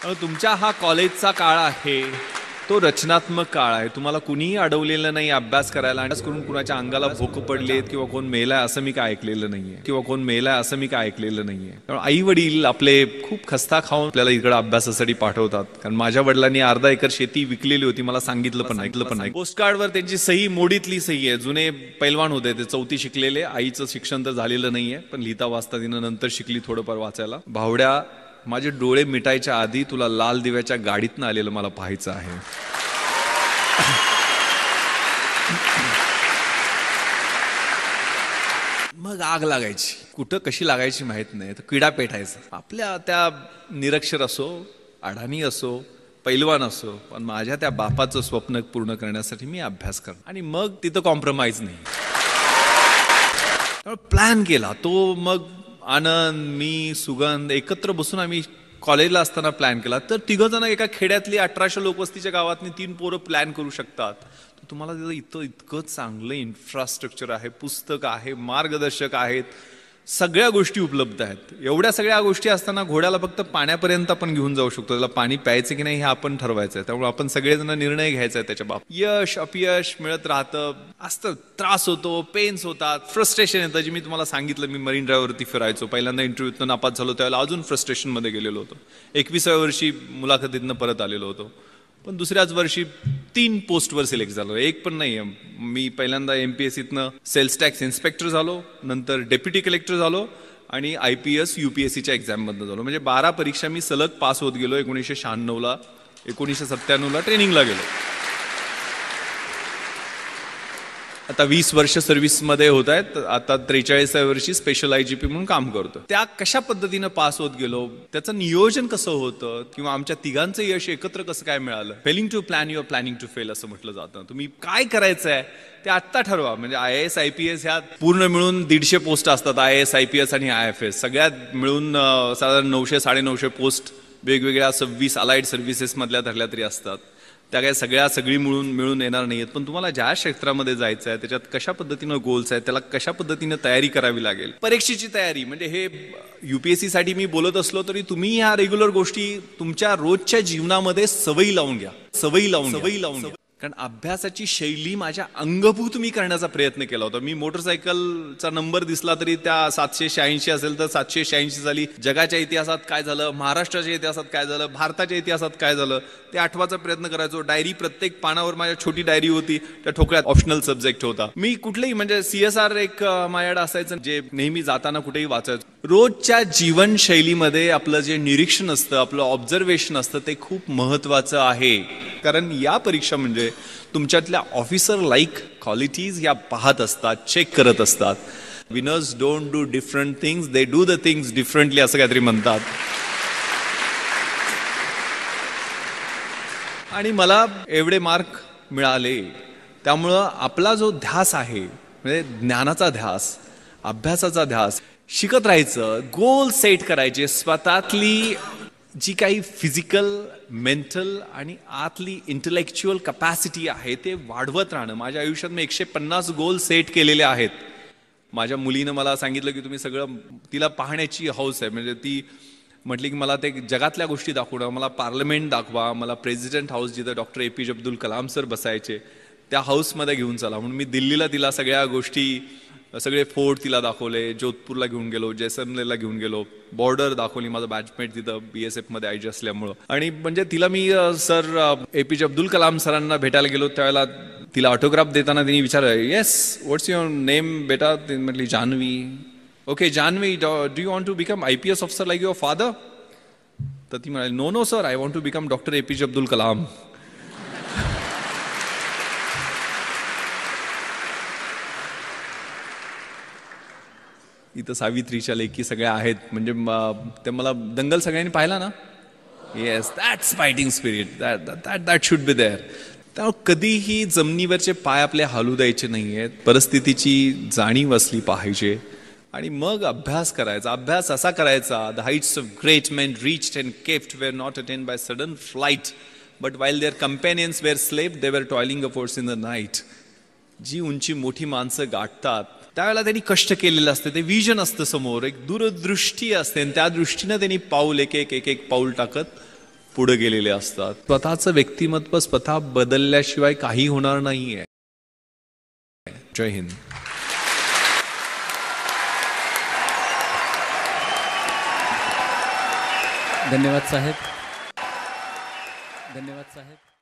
तुमच्या हा कॉलेजचा काळ आहे तो रचनात्मक काळ आहे. तुम्हाला कुणीही अडवलेलं नाही अभ्यास करायला. आणि करून कुणाच्या अंगाला भूक पडलेत किंवा कोण मेलाय असं मी काय ऐकलेलं नाहीये. त्यामुळे आई वडील आपले खूप खस्ता खाऊन आपल्याला इकडे अभ्यासासाठी पाठवतात. कारण माझ्या वडिलांनी अर्धा एकर शेती विकलेली होती, मला सांगितलं पण नाही. पोस्टकार्डवर त्यांची सही मोडीतली सही आहे. जुने पैलवान होते ते, 4थी शिकलेले. आईचं शिक्षण तर झालेलं नाहीये, पण लिहिता वाचता तिनं नंतर शिकली थोडंफार वाचायला. भावड्या, माझे डोळे मिटायच्या आधी तुला लाल दिव्याच्या गाडीतनं आलेलं मला पाहायचं आहे. मग आग लागायची, कुठं कशी लागायची माहित नाही, तर किडा पेटायचा. आपल्या त्या निरक्षर असो, अडाणी असो, पैलवान असो, पण माझ्या त्या बापाचं स्वप्न पूर्ण करण्यासाठी मी अभ्यास करणार. आणि मग तिथं कॉम्प्रोमाइज नाही. प्लॅन केला तो. मग आनंद, मी, सुगंध एकत्र बसून आम्ही कॉलेजला असताना प्लॅन केला. तर तिघजण एका खेड्यातली 1800 लोकवस्तीच्या गावातनी 3 पोरं प्लॅन करू शकतात. तुम्हाला तिथं इतकं चांगलं इन्फ्रास्ट्रक्चर आहे, पुस्तक आहे, मार्गदर्शक आहेत, सगळ्या गोष्टी उपलब्ध आहेत. एवढ्या सगळ्या गोष्टी असताना घोड्याला फक्त पाण्यापर्यंत आपण घेऊन जाऊ शकतो. त्याला पाणी प्यायचं की नाही हे आपण ठरवायचं आहे. त्यामुळे आपण सगळेजण निर्णय घ्यायचा आहे त्याच्या बाबतीत. यश अपयश मिळत राहतं असतं, त्रास होतो, पेन्स होतात, फ्रस्ट्रेशन येतं. जे मी तुम्हाला सांगितलं, मी मरीन ड्राईव्हवरती फिरायचो. पहिल्यांदा इंटरव्ह्यूतनं नापास झालो त्यावेळेला अजून फ्रस्ट्रेशनमध्ये गेलेलो होतो. 21व्या वर्षी मुलाखतीतनं परत आलेलो होतो. पण दुसऱ्याच वर्षी 3 पोस्टवर सिलेक्ट झालो. एक पण नाही. मी पहिल्यांदा MPSCतनं सेल्स टॅक्स इन्स्पेक्टर झालो, नंतर डेप्युटी कलेक्टर झालो आणि IPS UPSCच्या एक्झाममधनं झालो. म्हणजे 12 परीक्षा मी सलग पास होत गेलो. 1996ला 1997ला ट्रेनिंगला गेलो. आता 20 वर्ष सर्व्हिसमध्ये होत आहेत. आता 43व्या वर्षी स्पेशल IGP म्हणून काम करतो. त्या कशा पद्धतीनं पास होत गेलो, त्याचं नियोजन कसं होतं, किंवा आमच्या तिघांचं यश एकत्र कसं काय मिळालं. Failing to plan your planning to fail असं म्हटलं जातं. तुम्ही काय करायचं आहे ते आत्ता ठरवा. म्हणजे IAS IPS ह्या पूर्ण मिळून 150 पोस्ट असतात. IAS IPS आणि IFS सगळ्यात मिळून साधारण 900-950 पोस्ट वेगवेगळ्या 26 अलाइड सर्व्हिसेस मधल्या धरल्या तरी असतात. त्या काय सगळी मिळून येणार नाहीयेत. पण तुम्हाला ज्या क्षेत्रामध्ये जायचं आहे त्याच्यात कशा पद्धतीनं गोल्स आहेत, त्याला कशा पद्धतीनं तयारी करावी लागेल. परीक्षेची तयारी म्हणजे हे UPSC साठी मी बोलत असलो तरी तुम्ही ह्या रेग्युलर गोष्टी तुमच्या रोजच्या जीवनामध्ये सवयी लावून घ्या. कारण अभ्यासाची शैली माझ्या अंगभूत मी करण्याचा प्रयत्न केला होता. मी मोटरसायकलचा नंबर दिसला तरी त्या 786 असेल तर 786 झाली. जगाच्या इतिहासात काय झालं, महाराष्ट्राच्या इतिहासात काय झालं, भारताच्या इतिहासात काय झालं ते आठवायचा प्रयत्न करायचो. डायरी प्रत्येक पानावर माझ्या छोटी डायरी होती. त्या ठोकळ्यात ऑप्शनल सब्जेक्ट होता. मी कुठलेही म्हणजे CSR एक माझ्याकडे असायचं जे नेहमी जाताना कुठेही वाचायचो. रोजच्या जीवनशैलीमध्ये आपलं जे निरीक्षण असतं, आपलं ऑब्झर्वेशन असतं ते खूप महत्वाचं आहे. कारण या परीक्षा म्हणजे तुमच्यातल्या ऑफिसर लाईक क्वालिटीज या पाहत असतात, चेक करत असतात. Winners don't do different things, they do the things differently असं काहीतरी म्हणतात. आणि मला एवढे मार्क मिळाले. त्यामुळं आपला जो ध्यास आहे म्हणजे ज्ञानाचा ध्यास, अभ्यासाचा ध्यास, शिकत राहायचं, गोल सेट करायचे. स्वतःतली जी काही फिजिकल, मेंटल आणि आतली इंटेलेक्च्युअल कपॅसिटी आहे ते वाढवत राहणं. माझ्या आयुष्यात मी 150 गोल सेट केलेले आहेत. माझ्या मुलीनं मला सांगितलं की तुम्ही सगळं, तिला पाहण्याची हौस आहे. म्हणजे ती म्हटली की मला ते जगातल्या गोष्टी दाखवणं, मला पार्लमेंट दाखवा, मला प्रेसिडेंट हाऊस जिथं doctor APJ Abdul Kalam sir बसायचे त्या हाऊसमध्ये घेऊन चला. म्हणून मी दिल्लीला तिला सगळ्या गोष्टी, सगळे फोर्ट तिला दाखवले. जोधपूरला घेऊन गेलो, जैसलमेरला घेऊन गेलो, बॉर्डर दाखवली. माझा बॅचमेट तिथं BSF मध्ये IG असल्यामुळं. आणि म्हणजे तिला मी सर APJ अब्दुल कलाम सरांना भेटायला गेलो त्यावेळेला तिला ऑटोग्राफ देताना तिने विचारलं, येस व्हॉट्स युअर नेम बेटा. ती म्हटली Janhavi. Okay Janhavi, do you want to become IPS officer like your father. तर ती म्हणाली no sir, I want to become doctor APJ Abdul Kalam. इथं सावित्रीच्या लेखी सगळ्या आहेत. म्हणजे ते मला दंगल सगळ्यांनी पाहिला ना. Yes, that's fighting spirit, that should be there. त्यामुळे कधीही जमिनीवरचे पाय आपले हलू द्यायचे नाहीयेत. परिस्थितीची जाणीव असली पाहिजे आणि मग अभ्यास करायचा. अभ्यास असा करायचा, the heights of great men reached and kept were not attained by sudden flight, but while their companions were slept they were toiling affords in the night. जी उंची मोठी माणसं गाठतात त्यावेळेला त्यांनी कष्ट केलेलं असतं. ते विजन असतं समोर, एक दूरदृष्टी असते आणि त्या दृष्टीनं त्यांनी पाऊल एक एक पाऊल टाकत पुढे गेलेले असतात. स्वतःचं व्यक्तिमत्व स्वतः बदलल्याशिवाय काही होणार नाहीये. जय हिंद. धन्यवाद साहेब. धन्यवाद साहेब.